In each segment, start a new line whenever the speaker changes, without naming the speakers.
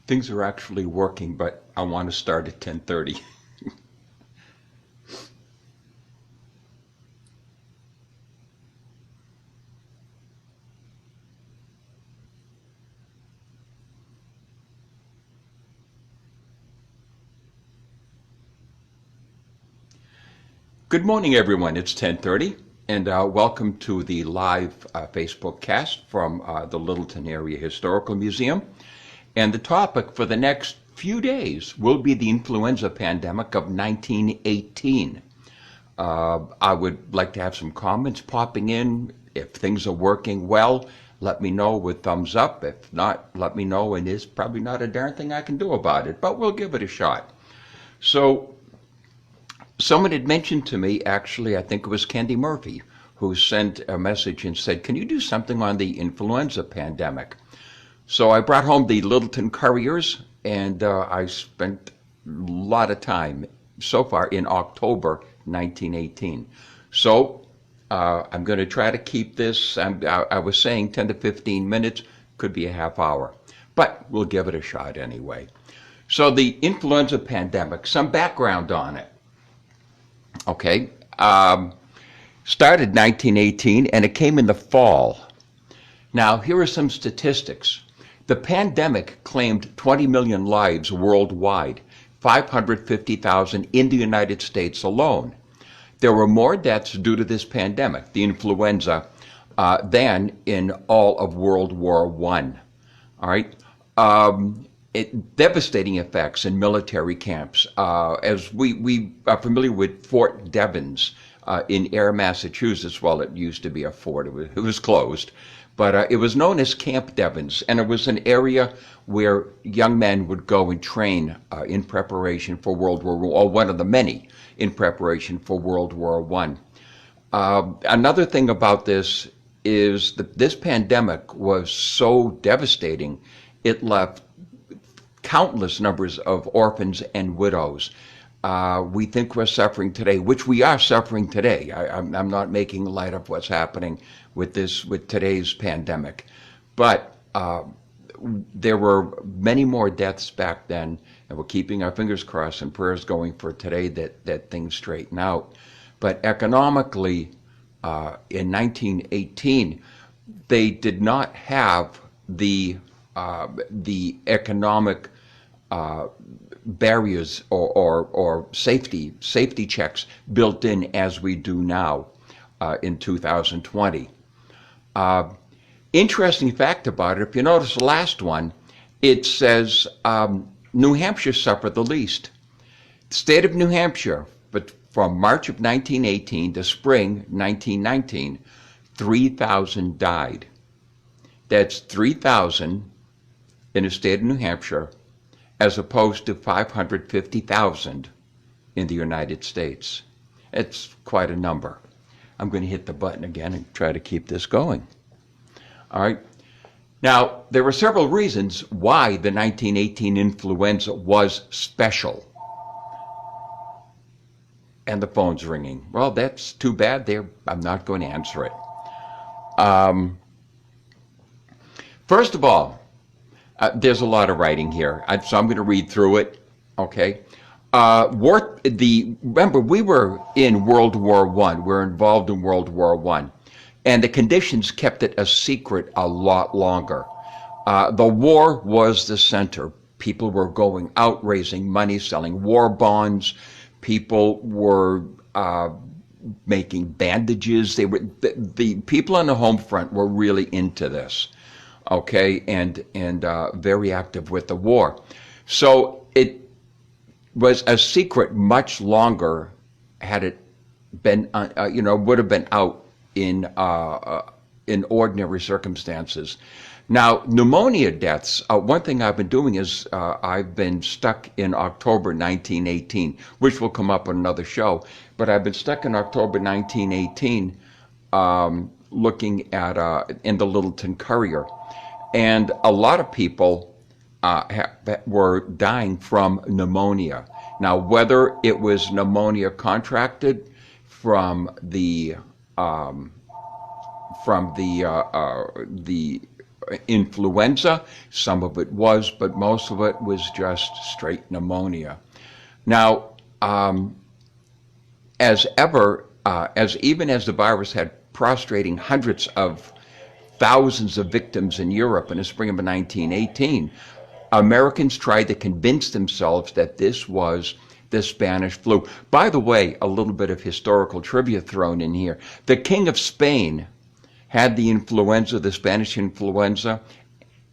Things are actually working, but I want to start at 10:30. Good morning, everyone. It's 10:30, and welcome to the live Facebook cast from the Littleton Area Historical Museum. And the topic for the next few days will be the influenza pandemic of 1918. I would like to have some comments popping in. If things are working well, let me know with thumbs up. If not, let me know, and there's probably not a darn thing I can do about it, but we'll give it a shot. So, someone had mentioned to me, actually, I think it was Candy Murphy, who sent a message and said, can you do something on the influenza pandemic? So I brought home the Littleton Couriers, and I spent a lot of time so far in October 1918. So I'm going to try to keep this, I was saying 10 to 15 minutes, could be a half hour, but we'll give it a shot anyway. So the influenza pandemic, some background on it. Okay, started 1918 and it came in the fall. Now, here are some statistics. The pandemic claimed 20 million lives worldwide, 550,000 in the United States alone. There were more deaths due to this pandemic, the influenza, than in all of World War I. All right. Devastating effects in military camps. As we are familiar with Fort Devens in Ayer, Massachusetts. Well, it used to be a fort. It was closed. But it was known as Camp Devens, and it was an area where young men would go and train in preparation for World War I, or one of the many in preparation for World War I. Another thing about this is that this pandemic was so devastating, it left countless numbers of orphans and widows. We think we're suffering today, which we are suffering today. I'm not making light of what's happening with today's pandemic, but there were many more deaths back then, and we're keeping our fingers crossed and prayers going for today that things straighten out. But economically, in 1918, they did not have the economic barriers or safety checks built in as we do now in 2020. Interesting fact about it, if you notice the last one, it says New Hampshire suffered the least. The state of New Hampshire, but from March of 1918 to spring 1919, 3,000 died. That's 3,000 in the state of New Hampshire, as opposed to 550,000 in the United States. It's quite a number. I'm going to hit the button again and try to keep this going. All right. Now, there were several reasons why the 1918 influenza was special. And the phone's ringing. Well, that's too bad. I'm not going to answer it. First of all, there's a lot of writing here, so I'm going to read through it, okay? Remember, we were in World War I. We're involved in World War I. And the conditions kept it a secret a lot longer. The war was the center. People were going out, raising money, selling war bonds. People were making bandages. The people on the home front were really into this. Okay, and very active with the war. So it was a secret much longer had it been, would have been out in ordinary circumstances. Now, pneumonia deaths, one thing I've been doing is I've been stuck in October 1918, which will come up on another show, but I've been stuck in October 1918 looking at in the Littleton Courier. And a lot of people were dying from pneumonia. Now, whether it was pneumonia contracted from the influenza. Some of it was, but most of it was just straight pneumonia. Now, even as the virus had prostrating hundreds of thousands of victims in Europe in the spring of 1918, Americans tried to convince themselves that this was the Spanish flu. By the way, a little bit of historical trivia thrown in here. The King of Spain had the influenza, the Spanish influenza,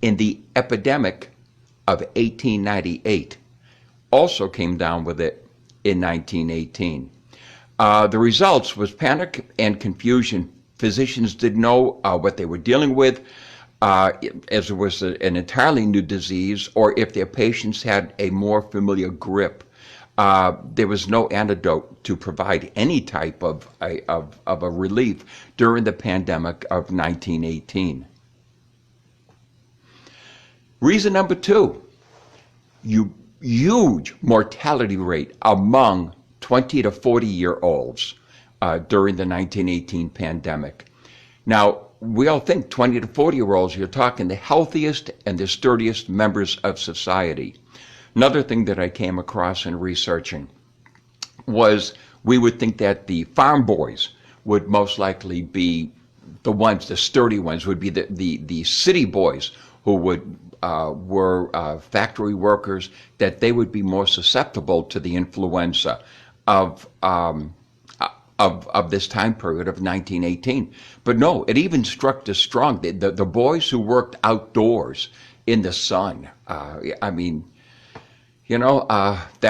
in the epidemic of 1898. Also came down with it in 1918. The results was panic and confusion. Physicians didn't know what they were dealing with, as it was an entirely new disease, or if their patients had a more familiar grip. There was no antidote to provide any type of a relief during the pandemic of 1918. Reason number two, huge mortality rate among 20 to 40-year-olds during the 1918 pandemic. Now, we all think 20 to 40-year-olds, you're talking the healthiest and the sturdiest members of society. Another thing that I came across in researching was we would think that the farm boys would most likely be the ones, the sturdy ones, would be the city boys who were factory workers, that they would be more susceptible to the influenza of this time period of 1918. But no, it even struck us strong. The boys who worked outdoors in the sun, that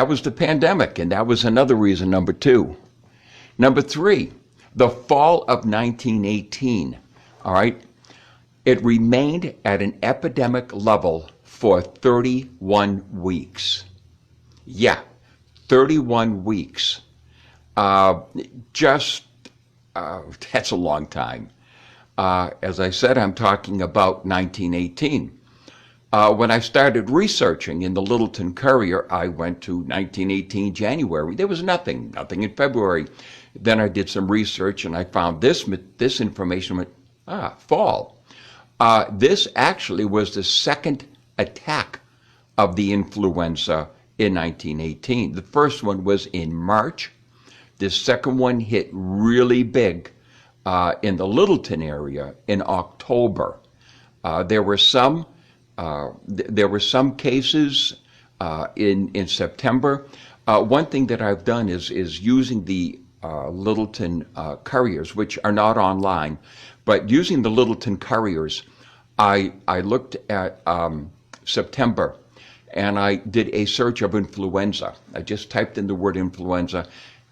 was the pandemic, and that was another reason, number two. Number three, the fall of 1918, all right, it remained at an epidemic level for 31 weeks. Yeah, 31 weeks. That's a long time. As I said, I'm talking about 1918. When I started researching in the Littleton Courier, I went to 1918 January. There was nothing in February. Then I did some research and I found this information fall. This actually was the second attack of the influenza in 1918. The first one was in March. The second one hit really big in the Littleton area in October. There were some cases in September. One thing that I've done is using the Littleton Couriers, which are not online, but using the Littleton Couriers, I looked at September, and I did a search of influenza. I just typed in the word influenza,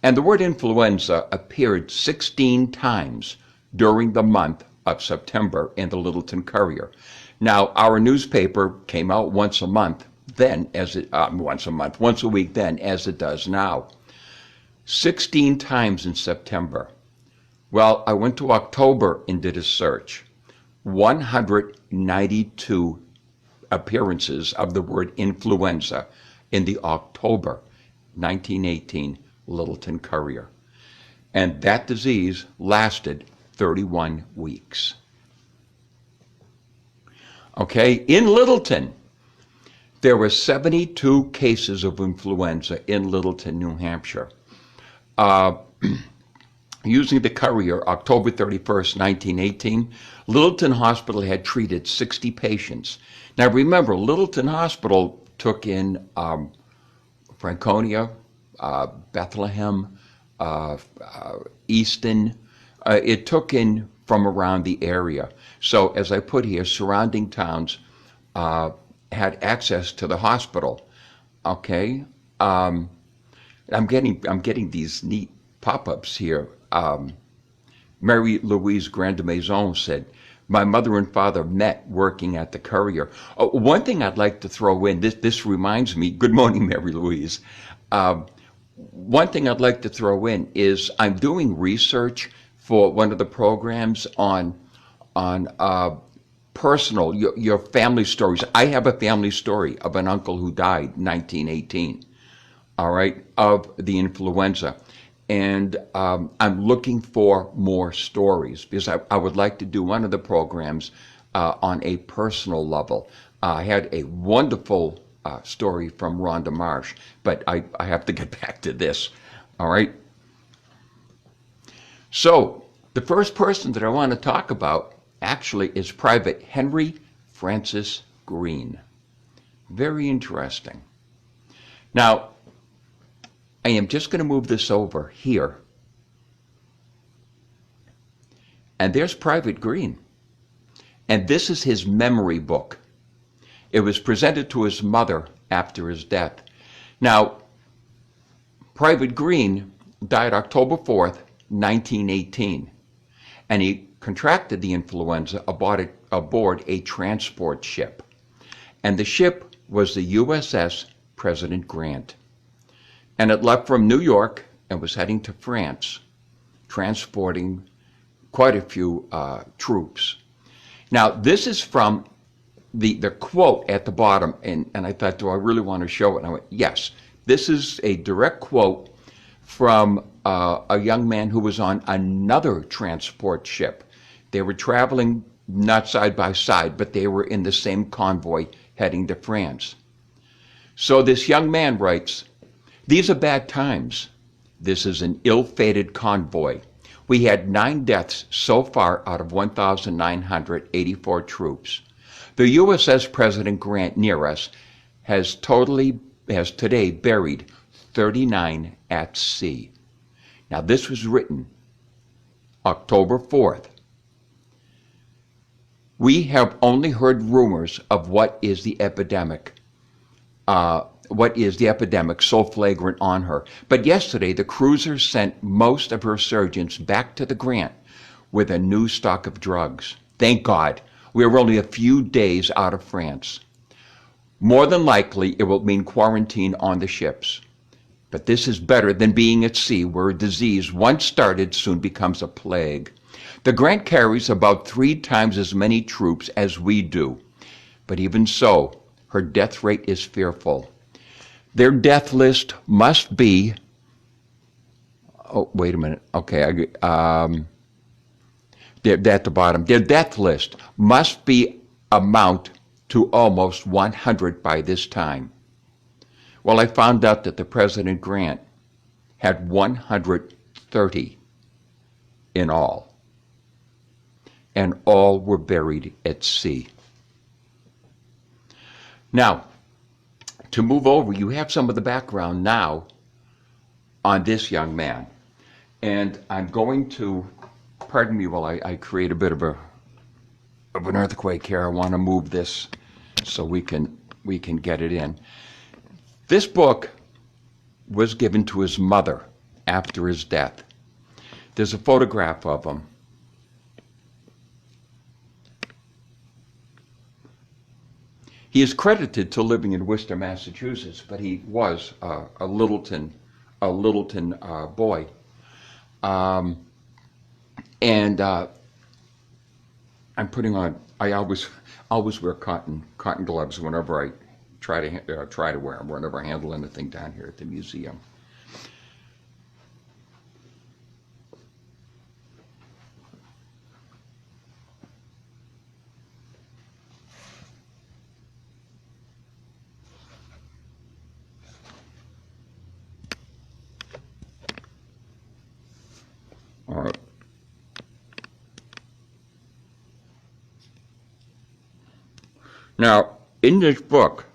and the word influenza appeared 16 times during the month of September in the Littleton Courier. Now, our newspaper came out once a month then, once a week then, as it does now. 16 times in September. Well, I went to October and did a search. 192 appearances of the word influenza in the October 1918 Littleton Courier. And that disease lasted 31 weeks. Okay, in Littleton, there were 72 cases of influenza in Littleton, New Hampshire. Using the Courier, October 31st, 1918, Littleton Hospital had treated 60 patients. Now remember, Littleton Hospital took in Franconia, Bethlehem, Easton. It took in from around the area. So as I put here, surrounding towns had access to the hospital. Okay, I'm getting these neat pop-ups here. Mary Louise Grandemaison said, "My mother and father met working at the Courier." Oh, one thing I'd like to throw in, this reminds me, good morning, Mary Louise. One thing I'd like to throw in is I'm doing research for one of the programs on personal, your family stories. I have a family story of an uncle who died in 1918, all right, of the influenza. And I'm looking for more stories because I would like to do one of the programs on a personal level. I had a wonderful story from Rhonda Marsh, but I have to get back to this. All right. So the first person that I want to talk about actually is Private Henry Francis Green. Very interesting. Now, I am just going to move this over here. And there's Private Green. And this is his memory book. It was presented to his mother after his death. Now, Private Green died October 4th, 1918. And he contracted the influenza aboard a transport ship. And the ship was the USS President Grant. And it left from New York and was heading to France, transporting quite a few troops. Now, this is from the quote at the bottom, and I thought, do I really want to show it? And I went, yes. This is a direct quote from a young man who was on another transport ship. They were traveling not side by side, but they were in the same convoy heading to France. So this young man writes, "These are bad times. This is an ill-fated convoy. We had 9 deaths so far out of 1,984 troops. The USS President Grant near us has today buried 39 at sea." Now this was written October 4th. "We have only heard rumors of what is the epidemic so flagrant on her. But yesterday the cruiser sent most of her surgeons back to the Grant with a new stock of drugs. Thank God, we are only a few days out of France. More than likely it will mean quarantine on the ships. But this is better than being at sea, where a disease once started soon becomes a plague. The Grant carries about 3 times as many troops as we do. But even so, her death rate is fearful. Their death list must be," oh, wait a minute. Okay, they're at the bottom. "Their death list must be amount to almost 100 by this time." Well, I found out that the President Grant had 130 in all. And all were buried at sea. Now, to move over, you have some of the background now on this young man. And I'm going to, pardon me while I create a bit of an earthquake here. I want to move this so we can get it in. This book was given to his mother after his death. There's a photograph of him. He is credited to living in Worcester, Massachusetts, but he was a Littleton boy. I'm putting on. I always wear cotton gloves whenever I try to wear them whenever I handle anything down here at the museum. All right. Now, in this book,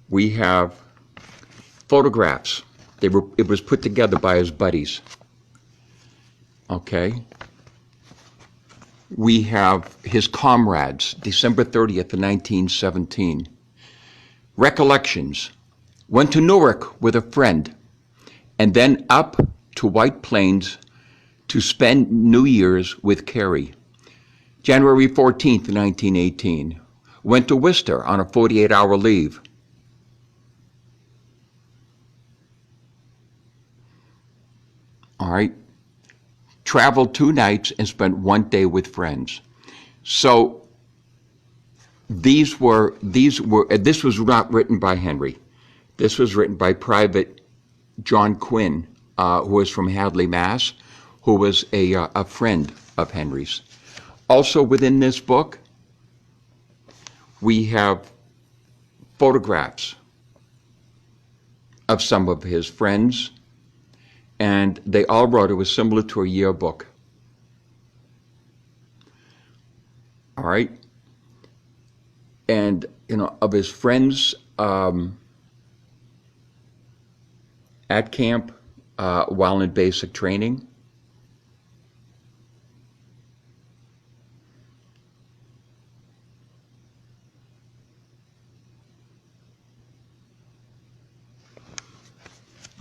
we have photographs. It was put together by his buddies. Okay. We have his comrades, December 30th, 1917. Recollections. Went to Newark with a friend, and then up to White Plains to spend New Year's with Carrie. January 14th, 1918. Went to Worcester on a 48-hour leave. All right. Traveled 2 nights and spent 1 day with friends. So this was not written by Henry. This was written by Private John Quinn, who is from Hadley, Mass., who was a friend of Henry's. Also within this book, we have photographs of some of his friends, and they all wrote it was similar to a yearbook. All right? And, of his friends at camp while in basic training.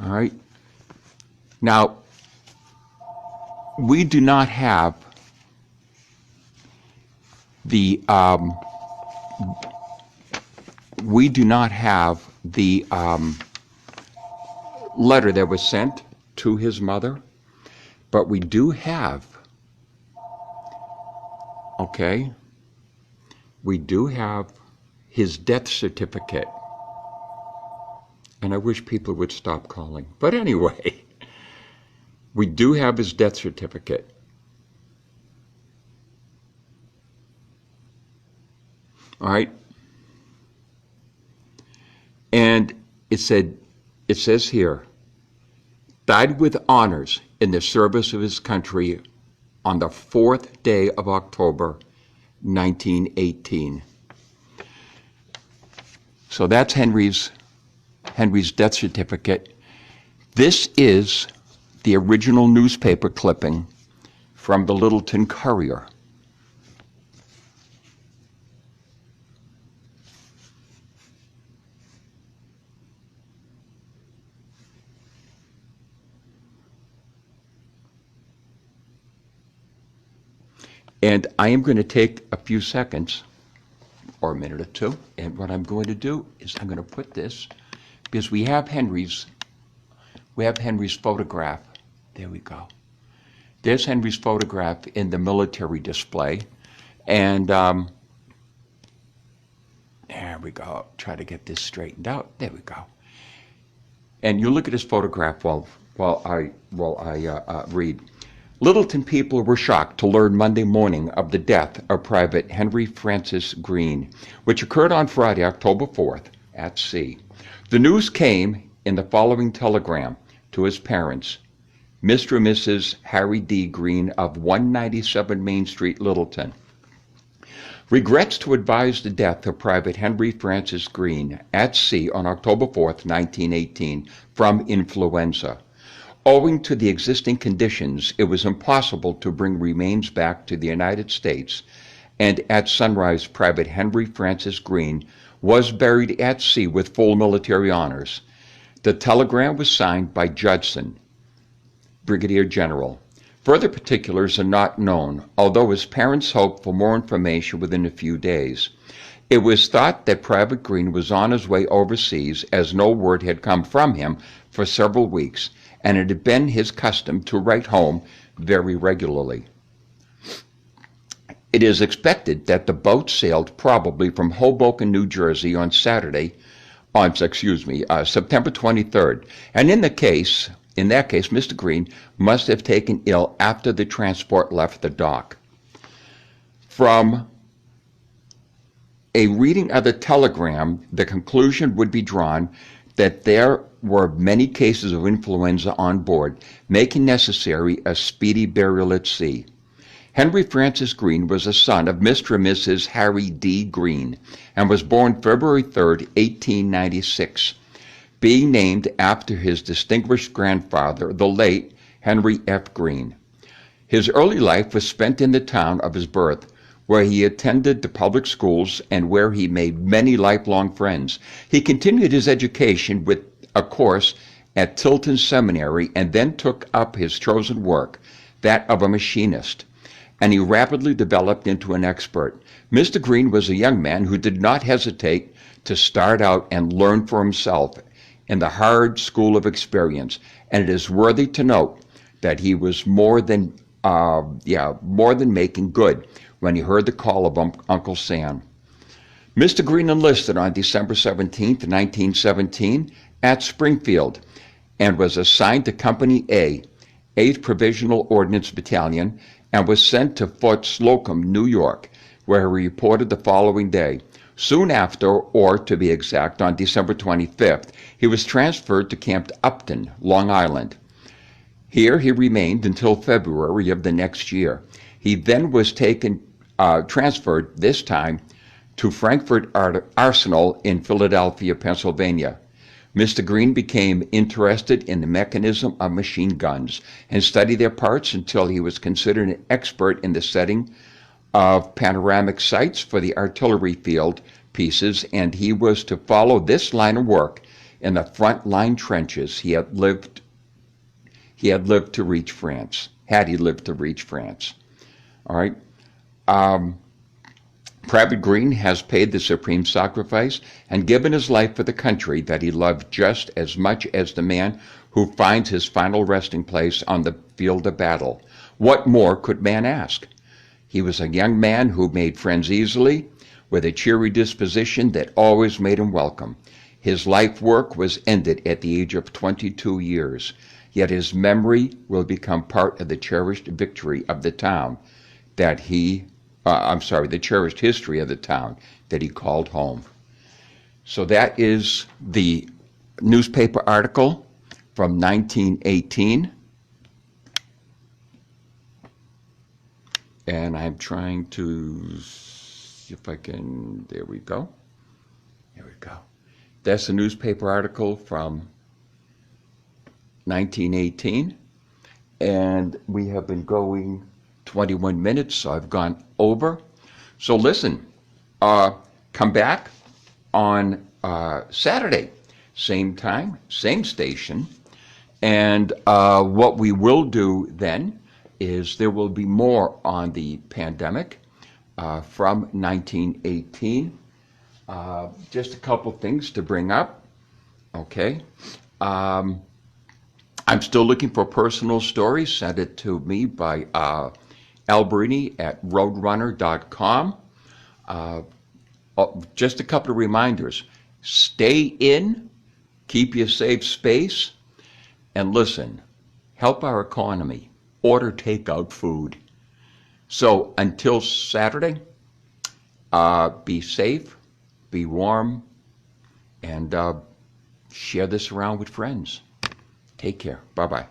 All right. Now, we do not have the letter that was sent to his mother, but we do have, we do have his death certificate. And I wish people would stop calling. But anyway, we do have his death certificate. All right. And it says here, died with honors in the service of his country on the 4th day of October, 1918. So that's Henry's death certificate. This is the original newspaper clipping from the Littleton Courier. And I am going to take a few seconds, or a minute or two, and what I'm going to do is I'm going to put this, because we have Henry's photograph. There we go. There's Henry's photograph in the military display. And there we go. Try to get this straightened out. There we go. And you look at his photograph while I read. Littleton people were shocked to learn Monday morning of the death of Private Henry Francis Greene, which occurred on Friday, October 4th, at sea. The news came in the following telegram to his parents: Mr. and Mrs. Harry D. Greene of 197 Main Street, Littleton. Regrets to advise the death of Private Henry Francis Greene at sea on October 4th, 1918, from influenza. Owing to the existing conditions, it was impossible to bring remains back to the United States, and at sunrise, Private Henry Francis Greene was buried at sea with full military honors. The telegram was signed by Judson, Brigadier General. Further particulars are not known, although his parents hoped for more information within a few days. It was thought that Private Greene was on his way overseas, as no word had come from him for several weeks, and it had been his custom to write home very regularly. It is expected that the boat sailed probably from Hoboken, New Jersey on September 23rd. And in that case, Mr. Greene must have taken ill after the transport left the dock. From a reading of the telegram, the conclusion would be drawn that there were many cases of influenza on board, making necessary a speedy burial at sea. Henry Francis Greene was a son of Mr. and Mrs. Harry D. Greene and was born February 3rd, 1896, being named after his distinguished grandfather, the late Henry F. Greene. His early life was spent in the town of his birth, where he attended the public schools and where he made many lifelong friends. He continued his education with a course at Littleton Seminary and then took up his chosen work, that of a machinist, and he rapidly developed into an expert. Mr. Greene was a young man who did not hesitate to start out and learn for himself in the hard school of experience, and it is worthy to note that he was more than making good when he heard the call of Uncle Sam. Mr. Greene enlisted on December 17, 1917, at Springfield, and was assigned to Company A 8th Provisional Ordnance Battalion and was sent to Fort Slocum, New York, where he reported the following day. Soon after, or to be exact, on December 25th, he was transferred to Camp Upton, Long Island. Here he remained until February of the next year. He then was transferred, this time, to Frankfort Arsenal in Philadelphia, Pennsylvania. Mr. Green became interested in the mechanism of machine guns and studied their parts until he was considered an expert in the setting of panoramic sights for the artillery field pieces, and he was to follow this line of work in the front line trenches. He had lived to reach France, had he lived to reach France. All right. Private Green has paid the supreme sacrifice and given his life for the country that he loved just as much as the man who finds his final resting place on the field of battle. What more could man ask? He was a young man who made friends easily, with a cheery disposition that always made him welcome. His life work was ended at the age of 22 years, yet his memory will become part of the cherished victory of the town that the cherished history of the town that he called home. So that is the newspaper article from 1918. And I'm trying to see if I can, there we go. There we go. That's a newspaper article from 1918. And we have been going 21 minutes, so I've gone over. So listen, come back on Saturday, same time, same station. And what we will do then is there will be more on the pandemic from 1918. Just a couple things to bring up, okay? I'm still looking for personal stories. Send it to me by Alberini at roadrunner.com. Just a couple of reminders. Stay in, keep your safe space, and listen, help our economy. Order takeout food. So until Saturday, be safe, be warm, and share this around with friends. Take care. Bye-bye.